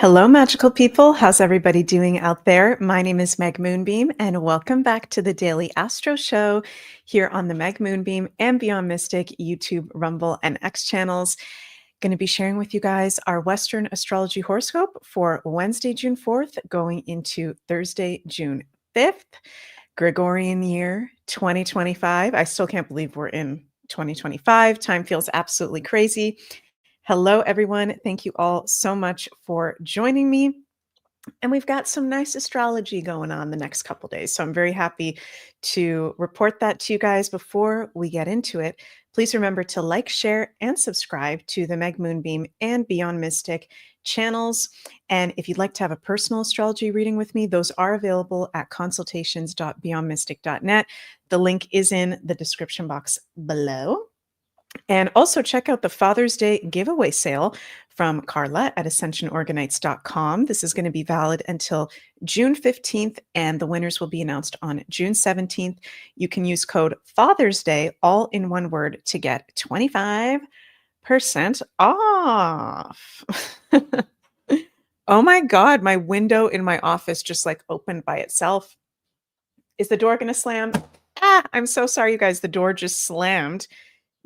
Hello, magical people. How's everybody doing out there? My name is Meg Moonbeam, and welcome back to the Daily Astro Show here on the Meg Moonbeam and Beyond Mystic YouTube, Rumble, and X channels. Going to be sharing with you guys our Western astrology horoscope for Wednesday, June 4th, going into Thursday, June 5th, Gregorian year 2025. I still can't believe we're in 2025. Time feels absolutely crazy. Hello, everyone. Thank you all so much for joining me. And we've got some nice astrology going on the next couple days. So I'm very happy to report that to you guys. Before we get into it, please remember to like, share, and subscribe to the Meg Moonbeam and Beyond Mystic channels. And if you'd like to have a personal astrology reading with me, those are available at consultations.beyondmystic.net. The link is in the description box below. And also check out the Father's Day giveaway sale from Carla at ascensionorganites.com. This is going to be valid until June 15th, and the winners will be announced on June 17th. You can use code Father's Day, all in one word, to get 25% off. Oh my God, my window in my office just like opened by itself. Is the door going to slam? I'm so sorry, you guys. The door just slammed.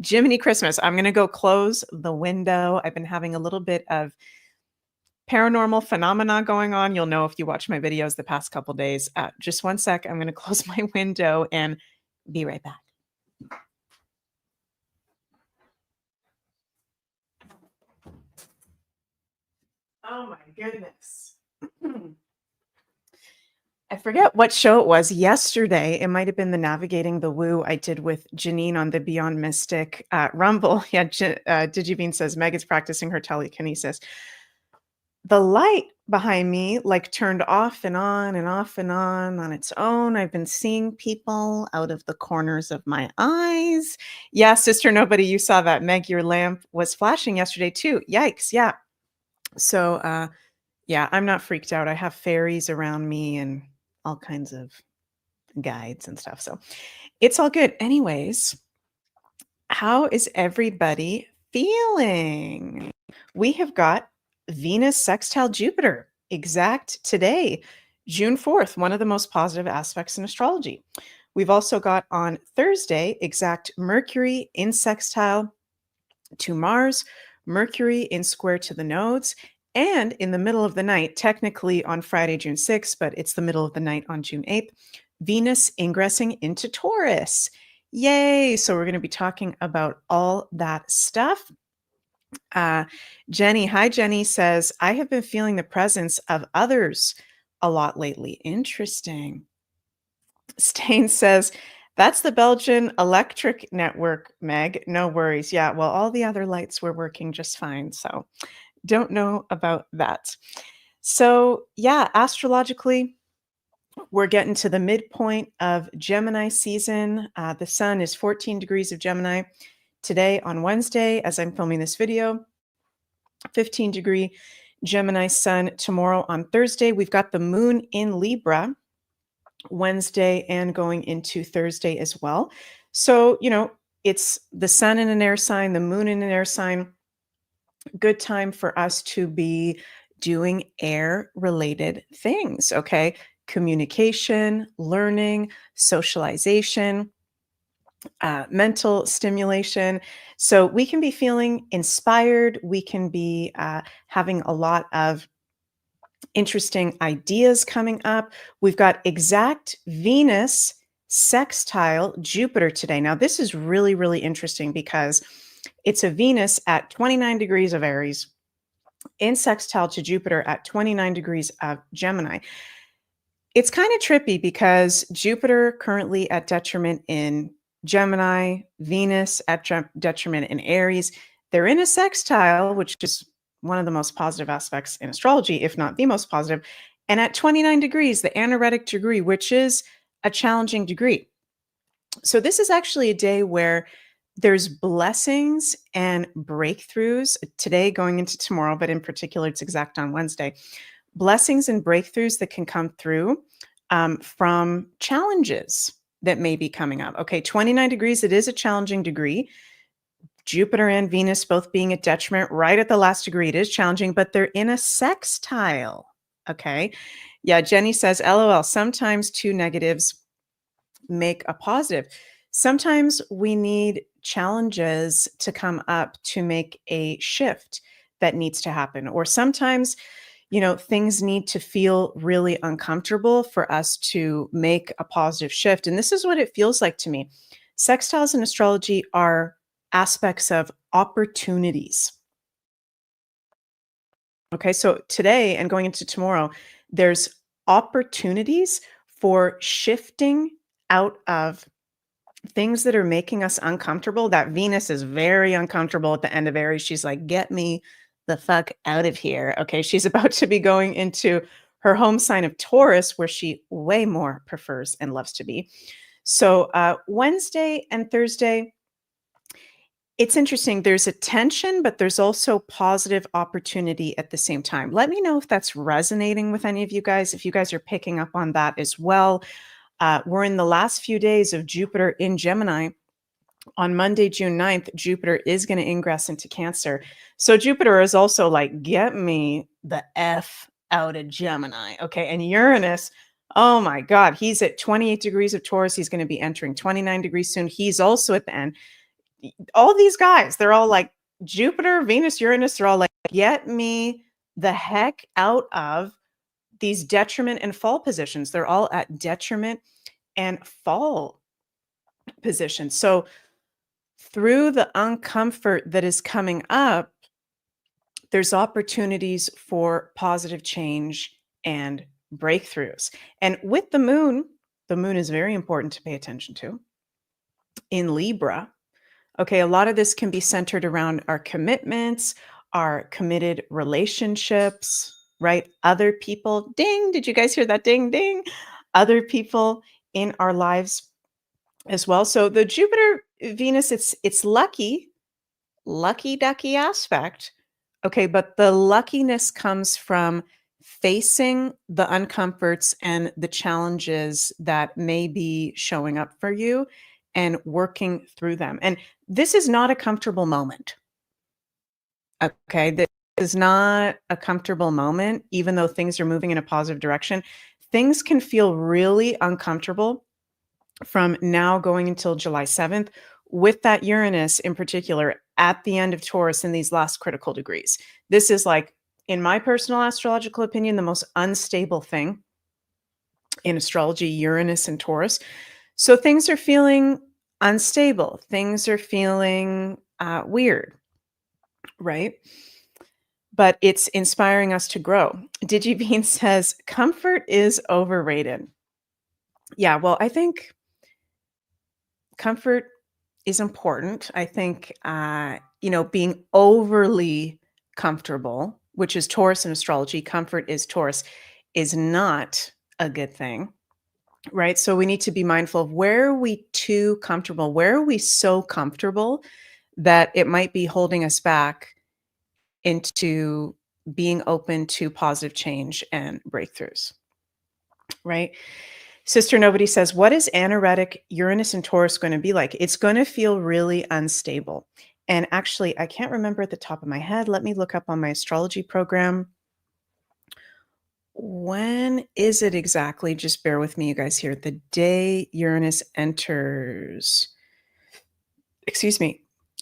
Jiminy Christmas. I'm going to go close the window. I've been having a little bit of paranormal phenomena going on. You'll know if you watch my videos the past couple days. Just one sec. I'm going to close my window and be right back. Oh my goodness. I forget what show it was yesterday. It might have been the Navigating the Woo I did with Janine on the Beyond Mystic Rumble. Yeah, Digivine says Meg is practicing her telekinesis. The light behind me like turned off and on and off and on its own. I've been seeing people out of the corners of my eyes. Yeah, Sister Nobody, you saw that. Meg, your lamp was flashing yesterday too. Yikes. Yeah. So, yeah, I'm not freaked out. I have fairies around me and all kinds of guides and stuff. So it's all good. Anyways, how is everybody feeling? We have got Venus sextile Jupiter exact today, June 4th, one of the most positive aspects in astrology. We've also got on Thursday exact Mercury in sextile to Mars, Mercury in square to the nodes, and in the middle of the night, technically on Friday, June 6th, but it's the middle of the night on June 8th, Venus ingressing into Taurus. Yay! So we're going to be talking about all that stuff. Jenny, hi Jenny, says, I have been feeling the presence of others a lot lately. Interesting. Stain says, that's the Belgian electric network, Meg. No worries. Yeah, well, all the other lights were working just fine. So don't know about that. So yeah, astrologically, we're getting to the midpoint of Gemini season. The sun is 14 degrees of Gemini today on Wednesday, as I'm filming this video. 15 degree Gemini sun tomorrow on Thursday. We've got the moon in Libra Wednesday and going into Thursday as well. So, it's the sun in an air sign, the moon in an air sign. Good time for us to be doing air related things. Okay. Communication, learning, socialization, mental stimulation. So we can be feeling inspired. We can be having a lot of interesting ideas coming up. We've got exact Venus sextile Jupiter today. Now, this is really, really interesting because it's a Venus at 29 degrees of Aries in sextile to Jupiter at 29 degrees of Gemini. It's kind of trippy because Jupiter currently at detriment in Gemini, Venus at detriment in Aries. They're in a sextile, which is one of the most positive aspects in astrology, if not the most positive. And at 29 degrees, the anaretic degree, which is a challenging degree. So this is actually a day where there's blessings and breakthroughs today going into tomorrow, but in particular, it's exact on Wednesday. Blessings and breakthroughs that can come through from challenges that may be coming up. Okay, 29 degrees, it is a challenging degree. Jupiter and Venus both being at detriment right at the last degree. It is challenging, but they're in a sextile. Okay. Yeah, Jenny says, LOL, sometimes two negatives make a positive. Sometimes we need challenges to come up to make a shift that needs to happen. Or sometimes, things need to feel really uncomfortable for us to make a positive shift. And this is what it feels like to me. Sextiles in astrology are aspects of opportunities. Okay, so today and going into tomorrow, there's opportunities for shifting out of things that are making us uncomfortable. That Venus is very uncomfortable at the end of Aries. She's like, get me the fuck out of here. Okay, she's about to be going into her home sign of Taurus, where she way more prefers and loves to be. So Wednesday and Thursday, it's interesting. There's a tension, but there's also positive opportunity at the same time. Let me know if that's resonating with any of you guys, if you guys are picking up on that as well. We're in the last few days of Jupiter in Gemini. On Monday, June 9th, Jupiter is going to ingress into Cancer. So Jupiter is also like, get me the F out of Gemini. Okay. And Uranus, oh my God, he's at 28 degrees of Taurus. He's going to be entering 29 degrees soon. He's also at the end. All these guys, they're all like Jupiter, Venus, Uranus, they're all like, get me the heck out of these detriment and fall positions. They're all at detriment and fall positions. So through the uncomfort that is coming up, there's opportunities for positive change and breakthroughs. And with the moon is very important to pay attention to in Libra. Okay, a lot of this can be centered around our commitments, our committed relationships, right? Other people, ding, did you guys hear that ding, ding? Other people in our lives as well. So the Jupiter Venus, it's lucky ducky aspect. Okay, but the luckiness comes from facing the uncomforts and the challenges that may be showing up for you and working through them. And this is not a comfortable moment. Okay, this is not a comfortable moment, even though things are moving in a positive direction. Things can feel really uncomfortable from now going until July 7th, with that Uranus in particular at the end of Taurus in these last critical degrees. This is like, in my personal astrological opinion, the most unstable thing in astrology, Uranus and Taurus. So things are feeling unstable. Things are feeling weird, right? But it's inspiring us to grow. DigiBean says, comfort is overrated. Yeah, well, I think comfort is important. I think, being overly comfortable, which is Taurus in astrology, comfort is Taurus, is not a good thing, right? So we need to be mindful of, where are we too comfortable? Where are we so comfortable that it might be holding us back into being open to positive change and breakthroughs, right? Sister Nobody says, what is anoretic Uranus and Taurus going to be like? It's going to feel really unstable. And actually, I can't remember at the top of my head. Let me look up on my astrology program. When is it exactly? Just bear with me, you guys, here. The day Uranus enters,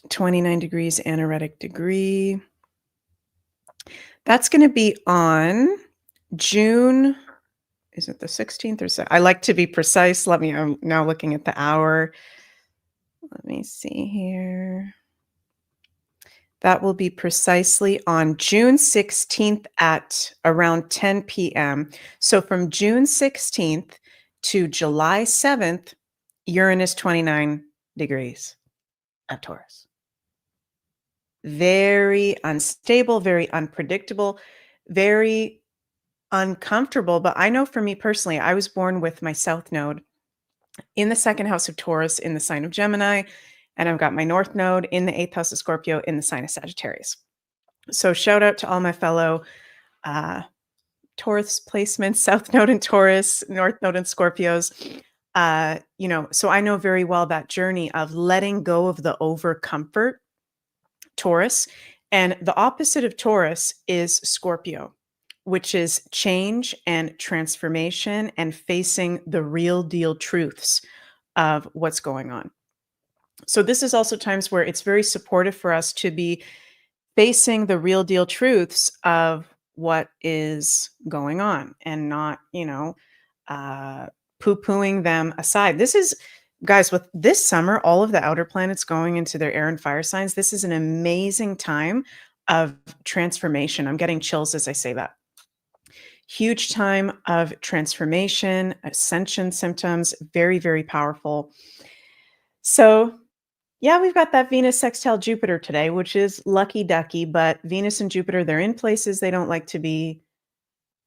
29 degrees anoretic degree. That's going to be on June. Is it the 16th or so? I like to be precise. I'm now looking at the hour. Let me see here. That will be precisely on June 16th at around 10 p.m. So from June 16th to July 7th, Uranus 29 degrees of Taurus. Very unstable, very unpredictable, very uncomfortable. But I know for me personally, I was born with my South Node in the second house of Taurus in the sign of Gemini, and I've got my North Node in the eighth house of Scorpio in the sign of Sagittarius. So shout out to all my fellow Taurus placements, South Node in Taurus, North Node in Scorpios. So I know very well that journey of letting go of the over comfort Taurus. And the opposite of Taurus is Scorpio, which is change and transformation and facing the real deal truths of what's going on. So, this is also times where it's very supportive for us to be facing the real deal truths of what is going on and not, uh, poo pooing them aside. This is, guys, with this summer, all of the outer planets going into their air and fire signs. This is an amazing time of transformation. I'm getting chills as I say that. Huge time of transformation, ascension symptoms, very, very powerful. So, yeah, we've got that Venus sextile Jupiter today, which is lucky ducky, but Venus and Jupiter, they're in places they don't like to be.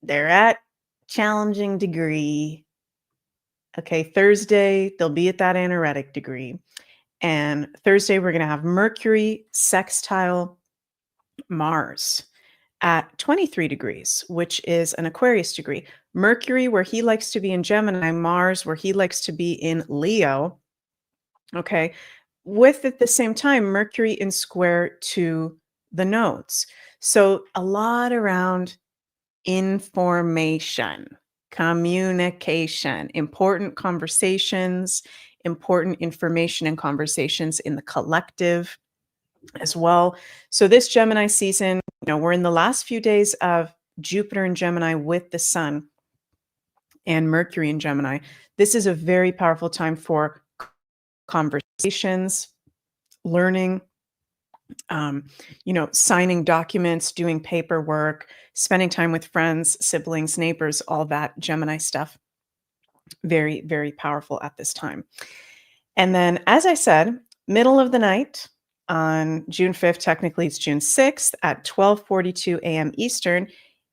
They're at challenging degree. Okay, Thursday, they'll be at that anoretic degree. And Thursday, we're going to have Mercury sextile Mars at 23 degrees, which is an Aquarius degree. Mercury, where he likes to be in Gemini, Mars, where he likes to be in Leo. Okay. With at the same time, Mercury in square to the nodes. So a lot around information, communication, important conversations, important information and conversations in the collective as well. So this Gemini season, we're in the last few days of Jupiter in Gemini with the Sun and Mercury in Gemini. This is a very powerful time for conversations, learning, signing documents, doing paperwork, spending time with friends, siblings, neighbors, all that Gemini stuff. Very, very powerful at this time. And then, as I said, middle of the night on June 5th, technically it's June 6th at 12:42 a.m. Eastern.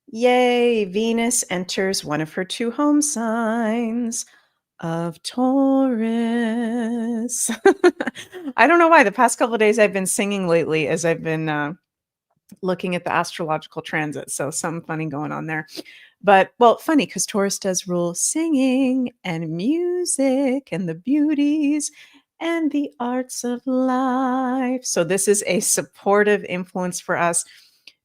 Yay, Venus enters one of her two home signs of Taurus. I don't know why. The past couple of days I've been singing lately as I've been looking at the astrological transit. So something funny going on there. But, well, funny because Taurus does rule singing and music and the beauties and the arts of life. So this is a supportive influence for us.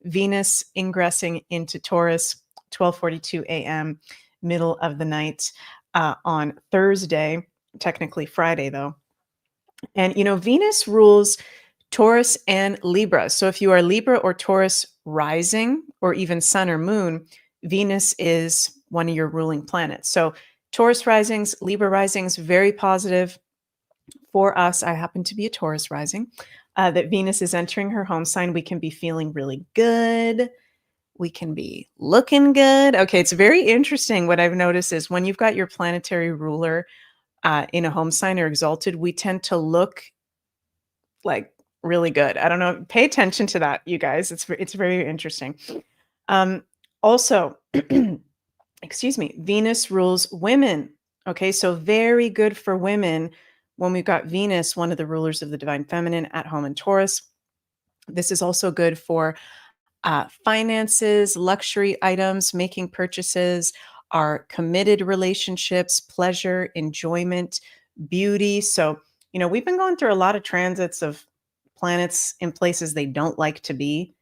Venus ingressing into Taurus, 12:42 a.m., middle of the night on Thursday, technically Friday though. And Venus rules Taurus and Libra. So if you are Libra or Taurus rising, or even Sun or Moon, Venus is one of your ruling planets. So Taurus risings, Libra risings, very positive for us. I happen to be a Taurus rising. That Venus is entering her home sign. We can be feeling really good. We can be looking good. Okay, it's very interesting. What I've noticed is when you've got your planetary ruler in a home sign or exalted, we tend to look like really good. I don't know. Pay attention to that, you guys. It's very interesting. Also, excuse me, Venus rules women. Okay, so very good for women when we've got Venus, one of the rulers of the divine feminine, at home in Taurus. This is also good for finances, luxury items, making purchases, our committed relationships, pleasure, enjoyment, beauty. So, we've been going through a lot of transits of planets in places they don't like to be.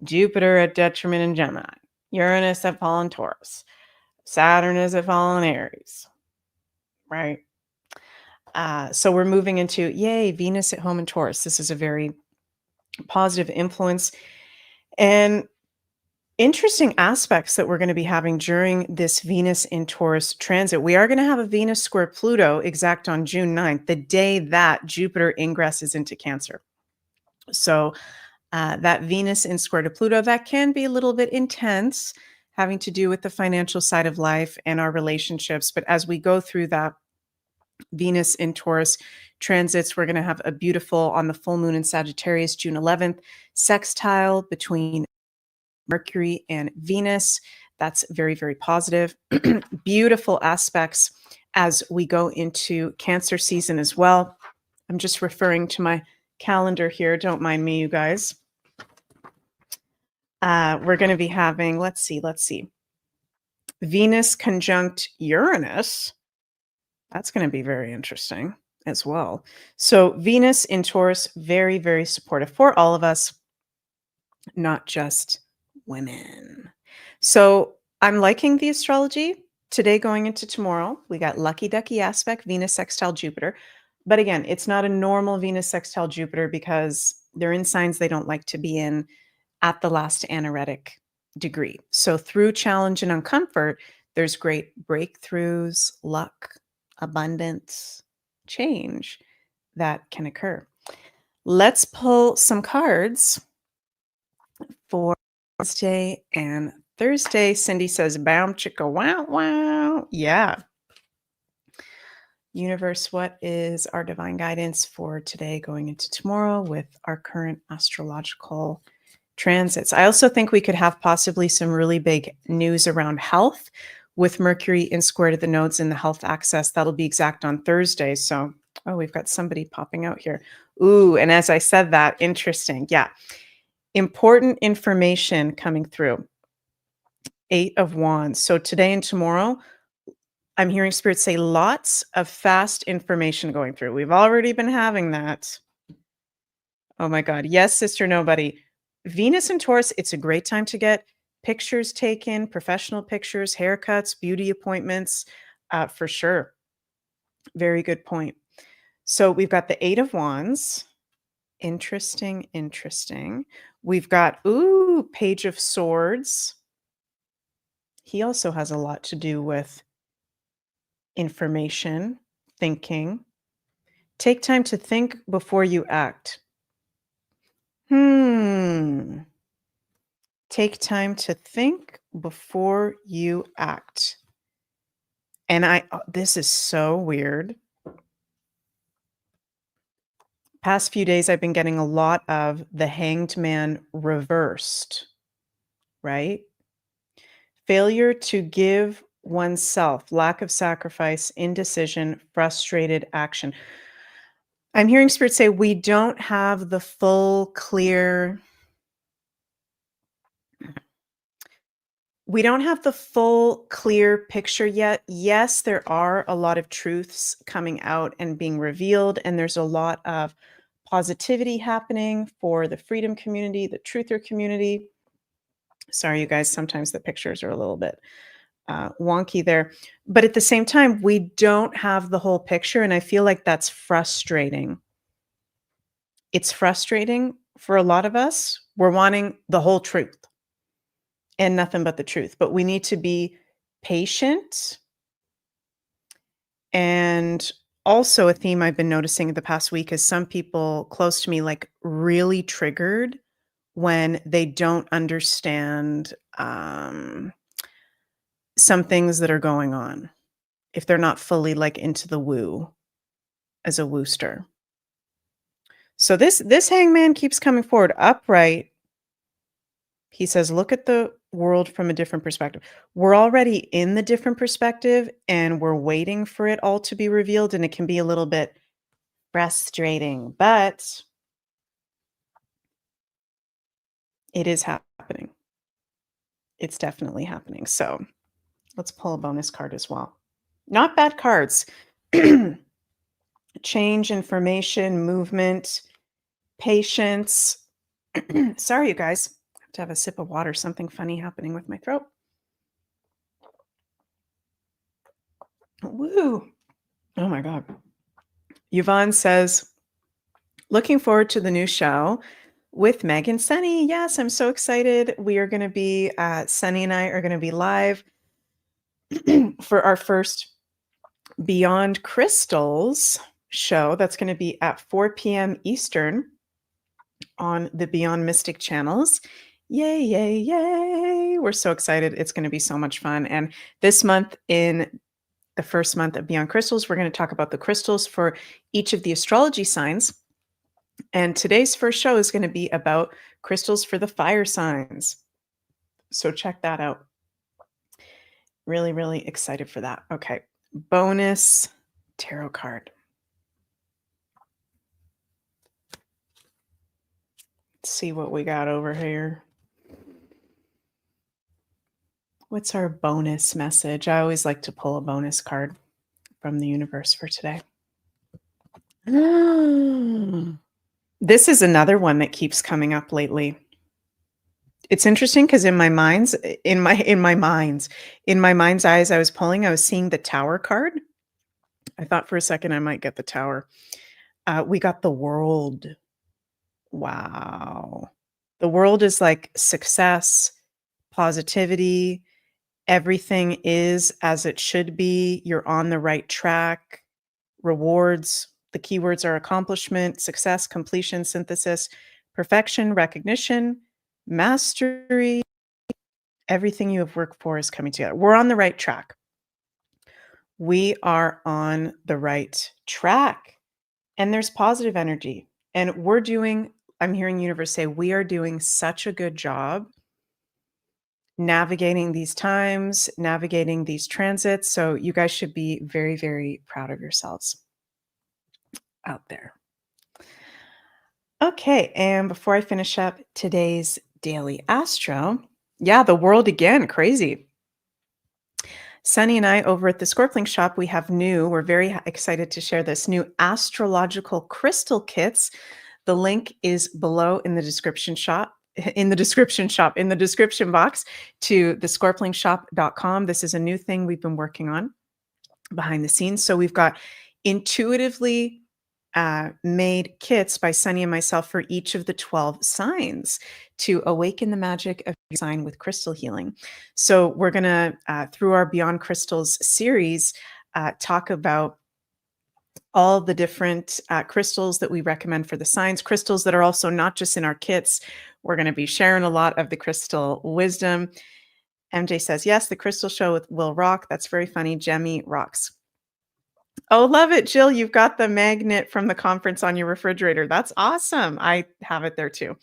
Jupiter at detriment in Gemini, Uranus at fallen Taurus, Saturn is at fallen Aries, right? So we're moving into, yay, Venus at home in Taurus. This is a very positive influence. And interesting aspects that we're going to be having during this Venus in Taurus transit. We are going to have a Venus square Pluto exact on June 9th, the day that Jupiter ingresses into Cancer. So that Venus in square to Pluto, that can be a little bit intense, having to do with the financial side of life and our relationships. But as we go through that Venus in Taurus transits, we're going to have a beautiful, on the full moon in Sagittarius, June 11th, sextile between Mercury and Venus. That's very, very positive. Beautiful aspects as we go into Cancer season as well. I'm just referring to my calendar here. Don't mind me, you guys. We're going to be having, let's see, Venus conjunct Uranus. That's going to be very interesting. as well. So Venus in Taurus, very, very supportive for all of us, not just women. So I'm liking the astrology today going into tomorrow. We got lucky ducky aspect, Venus sextile Jupiter. But again, it's not a normal Venus sextile Jupiter because they're in signs they don't like to be in at the last anaretic degree. So through challenge and uncomfort, there's great breakthroughs, luck, abundance, change that can occur. Let's pull some cards for Wednesday and Thursday. Cindy says, "Bam, chicka, wow, wow." Yeah. Universe, what is our divine guidance for today going into tomorrow with our current astrological transits? I also think we could have possibly some really big news around health with Mercury in square to the nodes in the health axis. That'll be exact on Thursday. So, oh, we've got somebody popping out here. Ooh, and as I said that, interesting. Yeah. Important information coming through. 8 of Wands. So today and tomorrow, I'm hearing Spirit say lots of fast information going through. We've already been having that. Oh my God. Yes, Sister Nobody. Venus and Taurus, it's a great time to get pictures taken, professional pictures, haircuts, beauty appointments, for sure. Very good point. So we've got the 8 of Wands. Interesting, interesting. We've got, ooh, Page of Swords. He also has a lot to do with information, thinking. Take time to think before you act. Take time to think before you act. And this is so weird. Past few days, I've been getting a lot of the Hanged Man reversed, right? Failure to give oneself, lack of sacrifice, indecision, frustrated action. I'm hearing Spirit say we don't have the full, clear, picture yet. Yes, there are a lot of truths coming out and being revealed, and there's a lot of positivity happening for the freedom community, the truther community. Sorry, you guys, sometimes the pictures are a little bit wonky there. But at the same time, we don't have the whole picture, and I feel like that's frustrating. It's frustrating for a lot of us. We're wanting the whole truth and nothing but the truth, but we need to be patient. And also a theme I've been noticing the past week is some people close to me, like, really triggered when they don't understand, some things that are going on, if they're not fully, like, into the woo as a wooster. So this hangman keeps coming forward upright. He says, "Look at the world from a different perspective." We're already in the different perspective, and we're waiting for it all to be revealed, and it can be a little bit frustrating, but it is happening. It's definitely happening. So let's pull a bonus card as well. Not bad cards. Change, information, movement, patience. Sorry, you guys. I have to have a sip of water. Something funny happening with my throat. Woo. Oh my God. Yvonne says, looking forward to the new show with Meg and Sunny. Yes, I'm so excited. We are going to be, Sunny and I are going to be live for our first Beyond Crystals show. That's going to be at 4 p.m. Eastern on the Beyond Mystic channels. Yay, yay, yay. We're so excited. It's going to be so much fun. And this month, in the first month of Beyond Crystals, we're going to talk about the crystals for each of the astrology signs. And today's first show is going to be about crystals for the fire signs. So check that out. Really, really excited for that. Okay. Bonus tarot card. Let's see what we got over here. What's our bonus message? I always like to pull a bonus card from the universe for today. This is another one that keeps coming up lately. It's interesting because in my mind's eyes, I was pulling, I was seeing the Tower card. I thought for a second I might get the Tower. We got the World. Wow. The World is like success, positivity, everything is as it should be, you're on the right track, rewards, the keywords are accomplishment, success, completion, synthesis, perfection, recognition, mastery, everything you have worked for is coming together. We're on the right track. We are on the right track. And there's positive energy. And I'm hearing universe say, we are doing such a good job navigating these times, navigating these transits. So you guys should be very, very proud of yourselves out there. Okay, and before I finish up today's daily astro, yeah, the world again, crazy. Sunny and I over at the Scorpling shop, we're very excited to share this new astrological crystal kits. The link is below in the description in the description box to the scorplingshop.com. This is a new thing we've been working on behind the scenes. So we've got intuitively made kits by Sunny and myself for each of the 12 signs to awaken the magic of your sign with crystal healing. So we're going to, through our Beyond Crystals series, talk about all the different crystals that we recommend for the signs, crystals that are also not just in our kits. We're going to be sharing a lot of the crystal wisdom. MJ says, yes, the crystal show will rock. That's very funny. Jemmy rocks. Oh, love it, Jill. You've got the magnet from the conference on your refrigerator. That's awesome. I have it there too.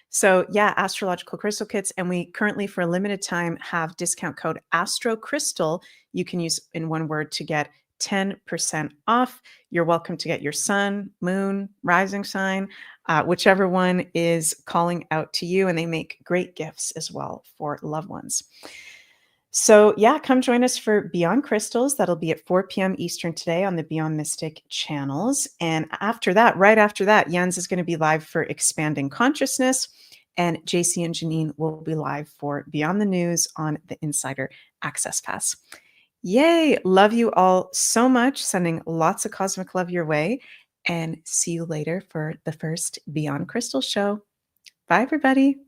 So yeah, astrological crystal kits. And we currently, for a limited time, have discount code ASTRO Crystal. You can use in one word to get 10% off. You're welcome to get your sun, moon, rising sign, whichever one is calling out to you. And they make great gifts as well for loved ones. So yeah, come join us for Beyond Crystals. That'll be at 4 p.m. Eastern today on the Beyond Mystic channels. And right after that, Jens is going to be live for Expanding Consciousness. And JC and Janine will be live for Beyond the News on the Insider Access Pass. Yay! Love you all so much. Sending lots of cosmic love your way. And see you later for the first Beyond Crystal show. Bye, everybody.